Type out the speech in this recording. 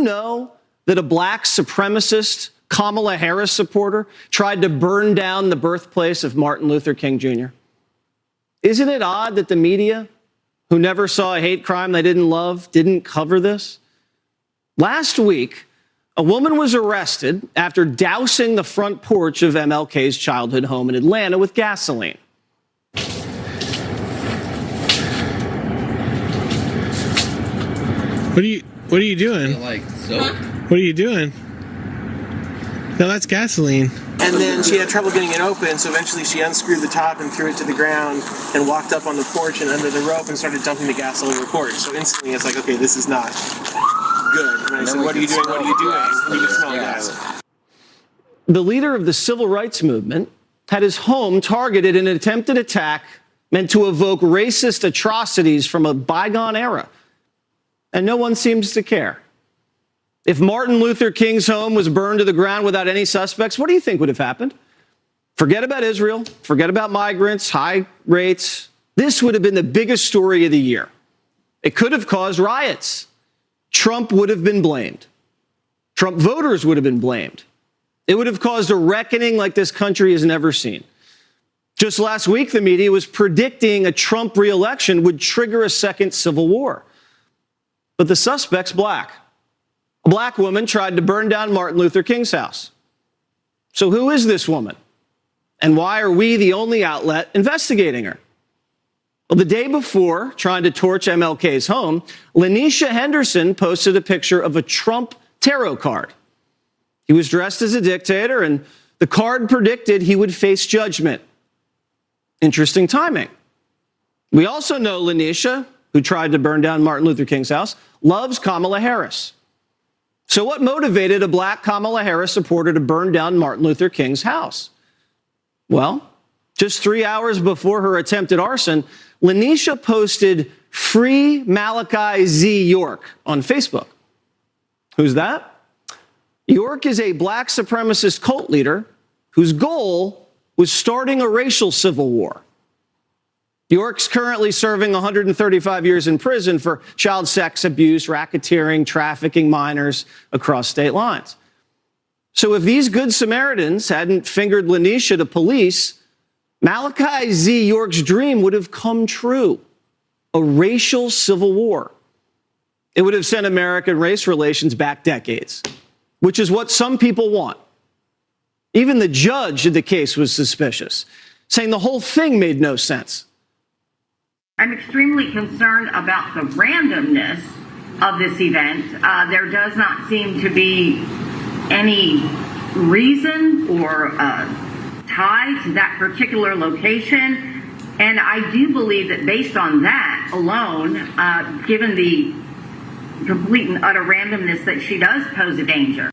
you know that a black supremacist Kamala Harris supporter tried to burn down the birthplace of Martin Luther King Jr.? Isn't it odd that the media, who never saw a hate crime they didn't love, didn't cover this? Last week, a woman was arrested after dousing the front porch of MLK's childhood home in Atlanta with gasoline. What are you doing? Like soap? What are you doing? No, that's gasoline. And then she had trouble getting it open, so eventually she unscrewed the top and threw it to the ground and walked up on the porch and under the rope and started dumping the gasoline in the porch. So instantly it's like, okay, this is not good. And I said, what are you doing? What are you doing? And you can smell gas. The leader of the civil rights movement had his home targeted in an attempted attack meant to evoke racist atrocities from a bygone era. And no one seems to care. If Martin Luther King's home was burned to the ground without any suspects, what do you think would have happened? Forget about Israel, forget about migrants, high rates. This would have been the biggest story of the year. It could have caused riots. Trump would have been blamed. Trump voters would have been blamed. It would have caused a reckoning like this country has never seen. Just last week, the media was predicting a Trump re-election would trigger a second civil war. But the suspect's black. A black woman tried to burn down Martin Luther King's house. So who is this woman? And why are we the only outlet investigating her? Well, the day before trying to torch MLK's home, Lanisha Henderson posted a picture of a Trump tarot card. He was dressed as a dictator, and the card predicted he would face judgment. Interesting timing. We also know Lanisha, who tried to burn down Martin Luther King's house, loves Kamala Harris. So what motivated a black Kamala Harris supporter to burn down Martin Luther King's house? Well, just 3 hours before her attempted arson, Lanisha posted "Free Malachi Z. York" on Facebook. Who's that? York is a black supremacist cult leader whose goal was starting a racial civil war. York's currently serving 135 years in prison for child sex abuse, racketeering, trafficking minors across state lines. So if these good Samaritans hadn't fingered Lanisha to police, Malachi Z. York's dream would have come true: a racial civil war. It would have sent American race relations back decades, which is what some people want. Even the judge of the case was suspicious, saying the whole thing made no sense. I'm extremely concerned about the randomness of this event. There does not seem to be any reason or tie to that particular location. And I do believe that based on that alone, given the complete and utter randomness, that she does pose a danger.